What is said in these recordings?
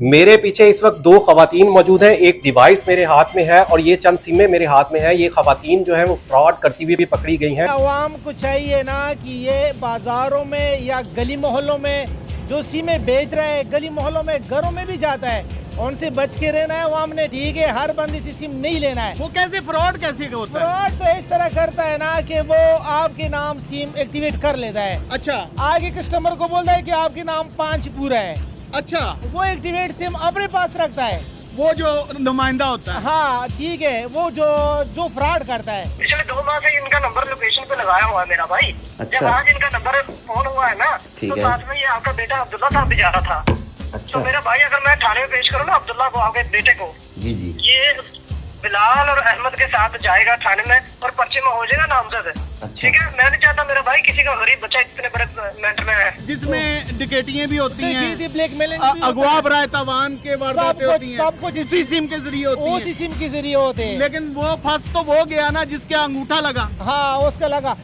मेरे पीछे इस वक्त दो खवातीन मौजूद हैं। एक डिवाइस मेरे हाथ में है और ये चंद सिमें मेरे हाथ में है। ये खवातीन जो है वो फ्रॉड करती हुई भी पकड़ी गई हैं। आवाम को चाहिए ना कि ये बाजारों में या गली मोहल्लों में जो सिमें बेच रहे हैं, गली मोहल्लों में घरों में भी जाता है, उनसे बच के रहना है आवाम ने। ठीक है, हर बंदी से सिम नहीं लेना है। वो कैसे फ्रॉड कैसे होता है? फ्रॉड तो इस तरह करता है ना कि वो आपके नाम सिम एक्टिवेट कर लेता है। अच्छा आगे कस्टमर को बोलता है कि आपके नाम 5 पूरा है। अच्छा, वो एक्टिवेट सिम अपने पास रखता है। वो जो नुमाइंदा होता है। हाँ ठीक है, वो जो फ्रॉड करता है। पिछले 2 माह से इनका नंबर लोकेशन पे लगाया हुआ है मेरा भाई। अच्छा। जब आज इनका नंबर फोन हुआ है ना, ठीक तो है। साथ में ये आपका बेटा अब्दुल्ला साहब भी जा रहा था। अच्छा। तो मेरा भाई, अगर मैं थाने में पेश करूँ ना अब्दुल्ला को, आपके बेटे को, जी जी। ये बिलाल और अहमद के साथ जाएगा थाने में और पर्चे में हो जाएगा नामजद। अच्छा। ठीक है, मैं नहीं चाहता मेरा भाई किसी का गरीब बच्चा इतने बड़े मेंटल में है। जिसमें डिकेटियां भी होती हैं, ब्लैकमेलिंग अगवा बराए तावान के वारदातें होती हैं, सब कुछ इसी सिम के जरिए होती उसी हैं। सिम के जरिए होते हैं। लेकिन वो फंस तो वो गया ना जिसके अंगूठा लगा। हाँ, उसका लगा।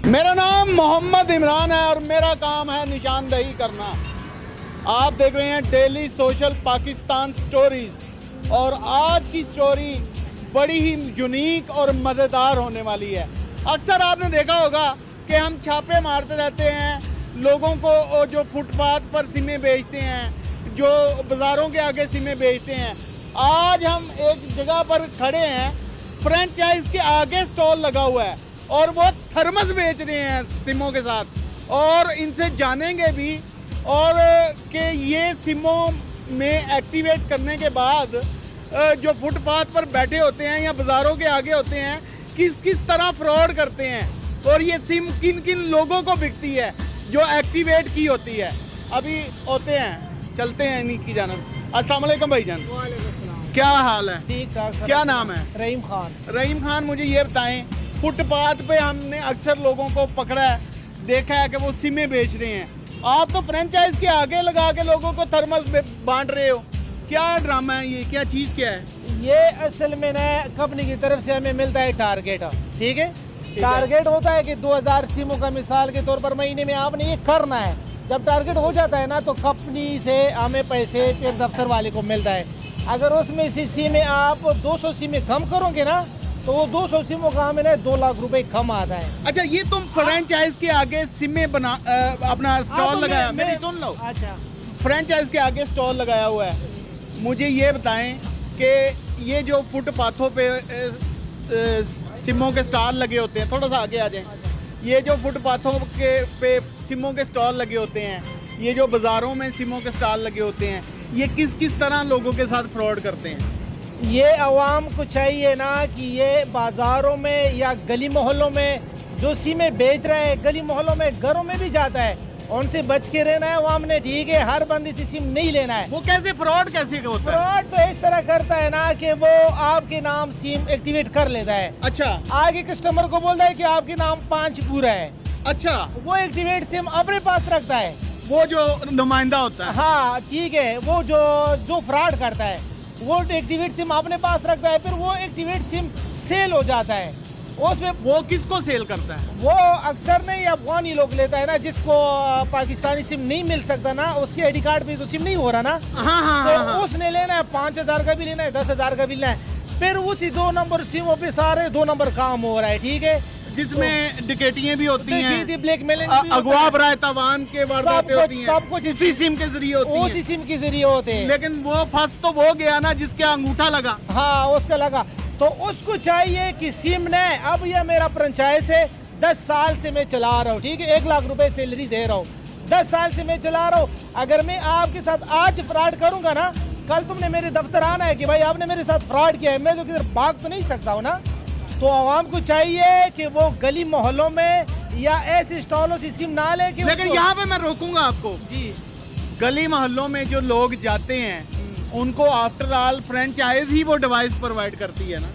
मेरा नाम मोहम्मद इमरान है और मेरा काम है निशानदही करना। आप देख रहे हैं डेली सोशल पाकिस्तान स्टोरीज और आज की स्टोरी बड़ी ही यूनिक और मज़ेदार होने वाली है। अक्सर आपने देखा होगा कि हम छापे मारते रहते हैं लोगों को, और जो फुटपाथ पर सिमें बेचते हैं, जो बाज़ारों के आगे सिमें बेचते हैं। आज हम एक जगह पर खड़े हैं, फ्रेंचाइज के आगे स्टॉल लगा हुआ है और वो थर्मस बेच रहे हैं सिमों के साथ, और इनसे जानेंगे भी और कि ये सिमों में एक्टिवेट करने के बाद जो फुटपाथ पर बैठे होते हैं या बाज़ारों के आगे होते हैं, किस किस तरह फ्रॉड करते हैं और ये सिम किन किन लोगों को बिकती है जो एक्टिवेट की होती है। अभी होते हैं, चलते हैं इन्हीं की जानब। अस्सलाम वालेकुम भाईजान, क्या हाल है? ठीक ठाक सर। क्या नाम है? रहीम खान। रहीम खान, मुझे ये बताएं, फुटपाथ पे हमने अक्सर लोगों को पकड़ा है, देखा है कि वो सिमें बेच रहे हैं। आप तो फ्रेंचाइज के आगे लगा के लोगों को थर्मस बांट रहे हो, क्या ड्रामा है ये? क्या चीज़ क्या है ये? असल में ना कंपनी की तरफ से हमें मिलता है टारगेट। ठीक है, टारगेट होता है कि 2000 सिमों का मिसाल के तौर पर महीने में आपने ये करना है। जब टारगेट हो जाता है ना, तो कंपनी से हमें पैसे फिर दफ्तर वाले को मिलता है। अगर उसमें से सिमें आप 200 सिमें कम करोगे ना, तो वो 200 सिमों का हमें ना 2 लाख रुपए कम आता है। अच्छा, ये तुम फ्रेंचाइज के आगे सिमें बना अपना स्टॉल लगाया, मेरी सुन लो। अच्छा, फ्रेंचाइज के आगे स्टॉल लगाया हुआ है। मुझे ये बताएं कि ये जो फुटपाथों पे सिमों के स्टॉल लगे होते हैं, थोड़ा सा आगे आ जाएं। ये जो फुटपाथों के पे सिमों के स्टॉल लगे होते हैं, ये जो बाज़ारों में सिमों के स्टॉल लगे होते हैं, ये किस किस तरह लोगों के साथ फ्रॉड करते हैं? ये आवाम को चाहिए ना कि ये बाज़ारों में या गली मोहल्लों में जो सिमें बेच रहे हैं, गली मोहल्लों में घरों में भी जाता है, उनसे बच के रहना है आवाम ने। ठीक है, हर बंदी से सिम नहीं लेना है। वो कैसे फ्रॉड कैसे होता है? फ्रॉड तो इस तरह करता है ना कि वो आपके नाम सिम एक्टिवेट कर लेता है। अच्छा आगे कस्टमर को बोलता है कि आपके नाम 5 पूरा है। अच्छा, वो एक्टिवेट सिम अपने पास रखता है। वो जो नुमाइंदा होता है। हाँ ठीक है, वो जो फ्रॉड करता है वो एक्टिवेट सिम अपने पास रखता है, फिर वो एक्टिवेट सिम सेल हो जाता है। उसमें वो किसको सेल करता है? वो अक्सर नहीं अफगानी लोग लेता है ना, जिसको पाकिस्तानी सिम नहीं मिल सकता ना, उसके आईडी कार्ड पे तो सिम नहीं हो रहा ना, हाँ हाँ तो हाँ, हाँ। उसने लेना है 5000 का भी लेना है, 10,000 का भी लेना है। फिर उसी 2 नंबर सिमों पे सारे 2 नंबर काम हो रहा है। ठीक है, जिसमें डिकेटियां भी होती हैं, ब्लैकमेलिंग अगवा बराए तावान के वारदातें होती हैं, सब कुछ इसी सिम के जरिए होती उसी हैं। सिम के जरिए होते हैं। लेकिन वो फंस तो वो गया ना जिसके अंगूठा लगा। हाँ, उसका लगा। तो उसको चाहिए कि सिम ने, अब यह मेरा फ्रेंचाइज है, 10 साल से मैं चला रहा हूँ। ठीक है, 1 लाख रुपए सैलरी दे रहा हूँ, 10 साल से मैं चला रहा हूँ। अगर मैं आपके साथ आज फ्रॉड करूंगा ना, कल तुमने मेरे दफ्तर आना है कि भाई आपने मेरे साथ फ्रॉड किया है, मैं तो किधर भाग तो नहीं सकता हूँ ना। तो आवाम को चाहिए कि वो गली मोहल्लों में या ऐसे स्टॉलों से सिम ना ले। लेकिन यहाँ पे मैं रोकूंगा आपको। जी, गली मोहल्लों में जो लोग जाते हैं, उनको आफ्टर ऑल फ्रेंचाइज ही वो डिवाइस प्रोवाइड करती है ना।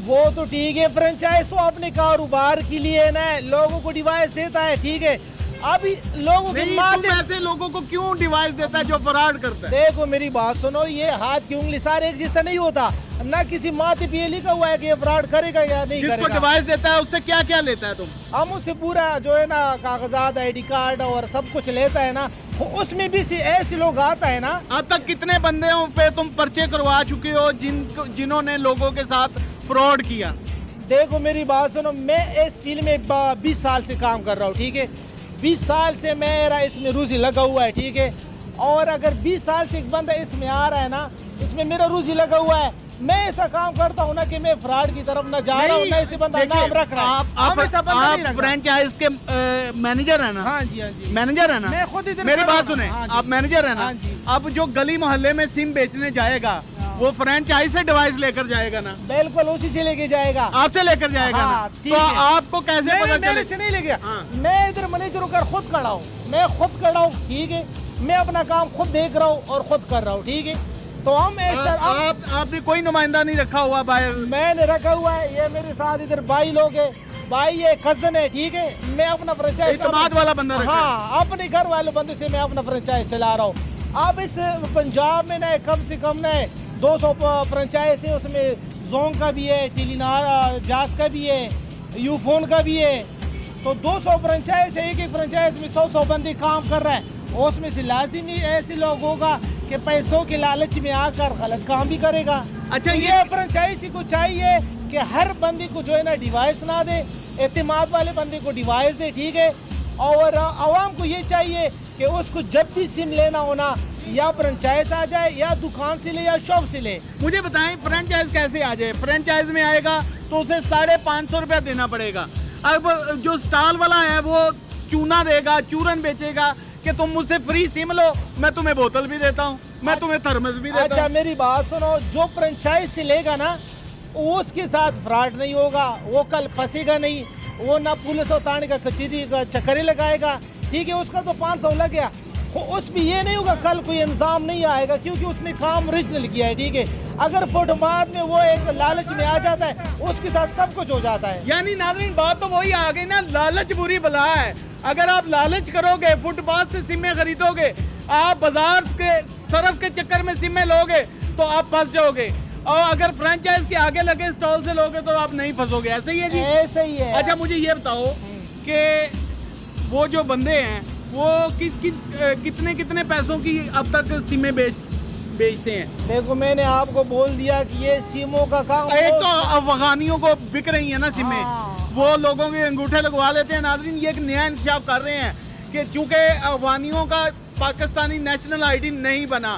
वो तो ठीक है, फ्रेंचाइज तो अपने कारोबार के लिए ना लोगों को डिवाइस देता है। ठीक है, अभी लोगों की तुम ऐसे लोगों को क्यों डिवाइस देता है जो फ्रॉड करता है? देखो मेरी बात सुनो, ये हाथ की उंगली सारे एक जैसा नहीं होता ना, किसी माथे पे ये लिखा हुआ है कि ये फ्रॉड करेगा या नहीं जिसको करेगा। डिवाइस देता है उससे क्या क्या लेता है तुम? हम उससे पूरा जो है ना कागजात, आईडी कार्ड और सब कुछ लेता है ना, उसमें भी ऐसे लोग आता है ना। अब तक कितने बंदों पे तुम पर्चे करवा चुके हो जिन्होंने लोगों के साथ फ्रॉड किया? देखो मेरी बात सुनो, मैं इस फील्ड में 20 साल से काम कर रहा हूँ, ठीक है। 20 साल से मेरा इसमें रूजी लगा हुआ है, ठीक है। और अगर 20 साल से एक बंदा इसमें आ रहा है ना, इसमें मेरा रूजी लगा हुआ है, मैं ऐसा काम करता हूँ ना कि मैं फ्रॉड की तरफ ना जा रहा हूँ, ना ऐसे बंदा नाम रख रहा है। आप फ्रेंचाइज के मैनेजर है ना? हाँ जी, हाँ जी, मैनेजर है ना? मैं खुद इधर मेरी खड़ा बात हूँ। सुने, हाँ जी। आप मैनेजर है ना? हाँ जी। अब जो गली मोहल्ले में सिम बेचने जाएगा वो फ्रेंचाइज से डिवाइस लेकर जाएगा ना? बिल्कुल उसी से लेके जाएगा, आपसे लेकर जाएगा हाँ, ना? ठीक तो है। आपको कैसे पता मेरे चले? से नहीं लेके, हाँ। मैं इधर मैनेजर होकर खुद खड़ा हूँ, मैं खुद खड़ा हूँ, ठीक है। मैं अपना काम खुद देख रहा हूँ और खुद कर रहा हूँ, ठीक है। तो हम आपने कोई नुमाइंदा नहीं रखा हुआ बाहर? मैंने रखा हुआ है, ये मेरे साथ इधर भाई लोग है, भाई ये कजन है, ठीक है। मैं अपना फ्रेंचाइज इत्मीनान वाला बंदा रखा है। हाँ, अपने घर वाले बंदे से मैं अपना फ्रेंचाइज चला रहा हूँ। अब इस पंजाब में ना कम से कम ना 200 फ्रेंचाइज है, उसमें जोंग का भी है, टेलीनार जास का भी है, यूफोन का भी है। तो 200 फ्रेंचाइज है, एक फ्रेंचाइज में 100 बंदे काम कर रहे हैं। और उसमें से लाजिमी ऐसे लोग होगा कि पैसों के लालच में आकर गलत काम भी करेगा। अच्छा, तो ये फ्रेंचाइजी को चाहिए कि हर बंदे को जो है ना डिवाइस ना दे, एतमाद वाले बंदे को डिवाइस दे, ठीक है। और आवाम को ये चाहिए कि उसको जब भी सिम लेना होना या फ्रेंचाइज आ जाए या दुकान से ले या शॉप से ले। मुझे बताएं फ्रेंचाइज कैसे आ जाए? फ्रेंचाइज में आएगा तो उसे 550 रुपया देना पड़ेगा। अब जो स्टॉल वाला है वो चूना देगा, चूरन बेचेगा कि तुम मुझसे फ्री सिम लो, मैं तुम्हें बोतल भी देता हूँ, मैं तुम्हें थर्मस भी देता हूँ। अच्छा मेरी बात सुनो, जो फ्रेंचाइज से लेगा ना उसके साथ फ्रॉड नहीं होगा, वो कल फंसेगा नहीं, वो ना पुलिस और थाने का कचहरी का चक्कर लगाएगा, ठीक है। उसका तो 500 लग गया, उस भी ये नहीं होगा कल कोई इंजाम नहीं आएगा, क्योंकि उसने काम ओरिजिनल किया है, ठीक है। अगर फुटपाथ में वो एक लालच में आ जाता है, उसके साथ सब कुछ हो जाता है। यानी नाज़रीन बात तो वही आ गई ना, लालच बुरी बला है। अगर आप लालच करोगे, फुटपाथ से सिमें खरीदोगे, आप बाजार के सरफ के चक्कर में सिमें लोगे तो आप फंस जाओगे, और अगर फ्रेंचाइज के आगे लगे स्टॉल से लोगे तो आप नहीं फंसोगे। ऐसे ही है जी? ऐसे ही है। अच्छा मुझे ये बताओ कि वो जो बंदे हैं वो कितने कितने पैसों की अब तक सिमें बेचते हैं? देखो मैंने आपको बोल दिया कि ये सिमों का काम, एक तो अफगानियों को बिक रही है ना सिमें, हाँ। वो लोगों के अंगूठे लगवा लेते हैं। नाज़रीन ये एक नया इंकशाफ कर रहे हैं कि चूंकि अफगानियों का पाकिस्तानी नेशनल आईडी नहीं बना,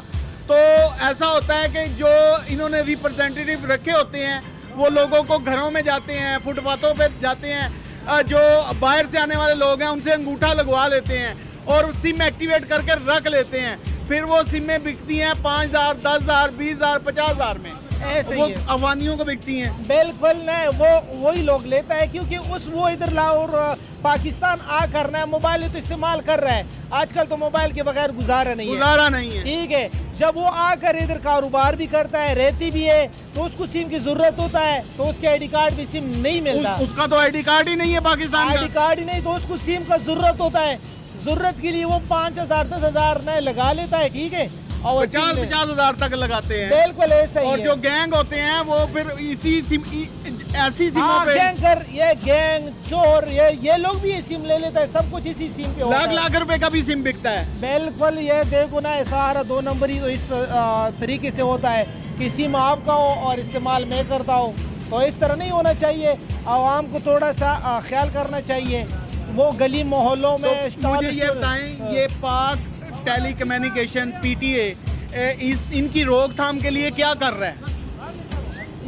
तो ऐसा होता है कि जो इन्होंने रिप्रेजेंटेटिव रखे होते हैं वो लोगों को घरों में जाते हैं, फुटपाथों पे जाते हैं, जो बाहर से आने वाले लोग हैं उनसे अंगूठा लगवा लेते हैं और सिम एक्टिवेट करके रख लेते हैं। फिर वो सिमें बिकती हैं 5,000, 10,000, 20,000, 50,000 में। ऐसे वो ही है। अफगानियों को बिकती हैं। बिल्कुल नहीं, वो वही लोग लेता है, क्योंकि वो इधर लाहौर पाकिस्तान आ करना है, मोबाइल तो इस्तेमाल कर रहा है आजकल, तो मोबाइल के बगैर गुजारा नहीं है, ठीक है। जब वो आकर इधर कारोबार भी करता है, रहती भी है, तो उसको सिम की जरूरत होता है, तो उसके आईडी कार्ड भी सिम नहीं मिलता। उसका तो आईडी कार्ड ही नहीं है पाकिस्तान का। आईडी कार्ड ही नहीं, तो उसको सिम का जरूरत होता है। जरूरत के लिए वो 5,000, 10,000 नए लगा लेता है, ठीक है। और 50,000 तक लगाते हैं। बिल्कुल ऐसा ही और है। जो गैंग होते हैं वो फिर ऐसी सिमों पे गैंगर, ये गैंग चोर, ये लोग भी ये सिम ले लेता है, सब कुछ इसी सिम पे होता है। लाख रुपए का भी सिम बिकता है। बिल्कुल, ये देखो ना, सारा 2 नंबर ही तो इस तरीके से होता है कि सिम आपका हो और इस्तेमाल मैं करता हूँ, तो इस तरह नहीं होना चाहिए। आवाम को थोड़ा सा ख्याल करना चाहिए। वो गली मोहल्लों में तो मुझे ये बताएं, ये पाक टेली कम्युनिकेशन PTA इनकी रोकथाम के लिए क्या कर रहा है?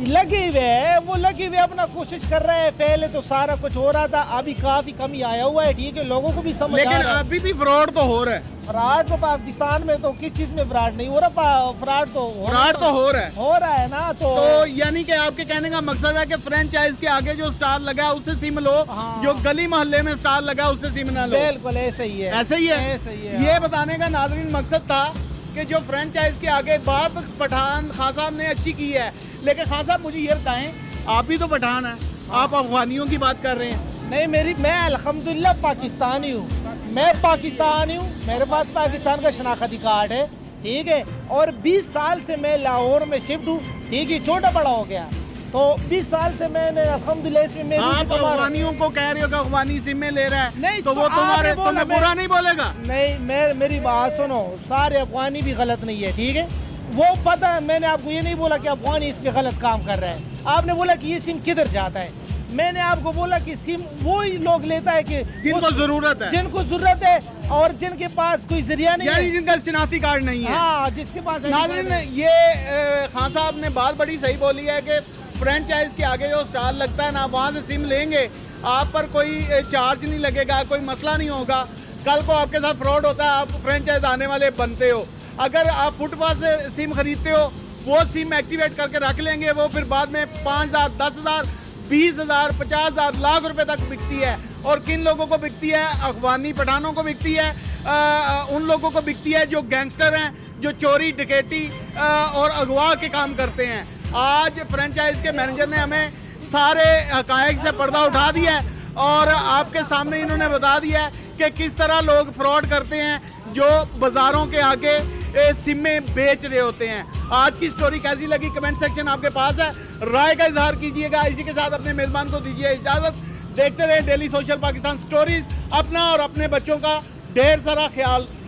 लगे हुए है, वो लगे हुए अपना कोशिश कर रहे हैं। पहले तो सारा कुछ हो रहा था, अभी काफी कमी आया हुआ है, ठीक है। लोगों को भी समझ आ लेकिन रहा है। अभी भी फ्रॉड तो हो रहा है। फ्रॉड तो पाकिस्तान में तो किस चीज में फ्रॉड नहीं हो रहा, फ्रॉड तो हो रहा है ना। तो यानी कि आपके कहने का मकसद है कि फ्रेंचाइज के आगे जो स्टॉल लगा है उससे सिम लो, हाँ। जो गली मोहल्ले में स्टॉल लगा है उससे सिम ना लो। बिल्कुल ऐसे ही है, ऐसे ही है। ऐसे ही है। ये बताने का नाज़रीन मकसद था कि जो फ्रेंचाइज के आगे बात पठान खान साहब ने अच्छी की है, लेकिन खान साहब मुझे ये बताएं, आप भी तो पठान हैं, आप अफगानियों की बात कर रहे हैं। नहीं, मैं अल्हम्दुलिल्लाह पाकिस्तानी हूँ, मैं पाकिस्तानी हूँ, मेरे पास पाकिस्तान का शनाख्ती कार्ड है, ठीक है। और 20 साल से मैं लाहौर में शिफ्ट हूँ, ठीक है। छोटा बड़ा हो गया, तो 20 साल से मैंने अल्हम्दुलिल्लाह इसमें मेरी आप भी तुम्हारा- अफगानियों को कह रहे हो कि अफगानी सिम में ले रहा है, नहीं, तो वो तो तुम्हारे आपने बोला तुम्हें मैं- बुरा नहीं बोलेगा? नहीं, मेरी बात सुनो, सारे अफगानी भी गलत नहीं है, ठीक है। वो पता है, मैंने आपको ये नहीं बोला कि अफगानी इस पे गलत काम कर रहा है। आपने बोला कि ये सिम किधर जाता है, मैंने आपको बोला कि सिम वही लोग लेता है कि जिनको जरूरत है, जिनको जरूरत है और जिनके पास कोई जरिया नहीं यानी है। जिनका शनाख्ती कार्ड नहीं है। हाँ, जिसके पास नाज़रीन, ये खान साहब ने बात बड़ी सही बोली है कि फ्रेंचाइज के आगे जो स्टाल लगता है ना, वहाँ से सिम लेंगे, आप पर कोई चार्ज नहीं लगेगा, कोई मसला नहीं होगा। कल को आपके साथ फ्रॉड होता है, आप फ्रेंचाइज आने वाले बनते हो। अगर आप फुटपाथ से सिम खरीदते हो, वो सिम एक्टिवेट करके रख लेंगे, वो फिर बाद में 5,000, 10,000, 20,000, 50,000, लाख रुपए तक बिकती है। और किन लोगों को बिकती है? अफगानी पठानों को बिकती है, उन लोगों को बिकती है जो गैंगस्टर हैं, जो चोरी डकैती और अगवा के काम करते हैं। आज फ्रेंचाइज के मैनेजर ने हमें सारे हकायक से पर्दा उठा दिया है और आपके सामने इन्होंने बता दिया है कि किस तरह लोग फ्रॉड करते हैं, जो बाज़ारों के आगे सिमें बेच रहे होते हैं। आज की स्टोरी कैसी लगी, कमेंट सेक्शन आपके पास है, राय का इजहार कीजिएगा। इसी के साथ अपने मेज़बान को दीजिए इजाज़त। देखते रहे डेली सोशल पाकिस्तान स्टोरीज। अपना और अपने बच्चों का ढेर सारा ख्याल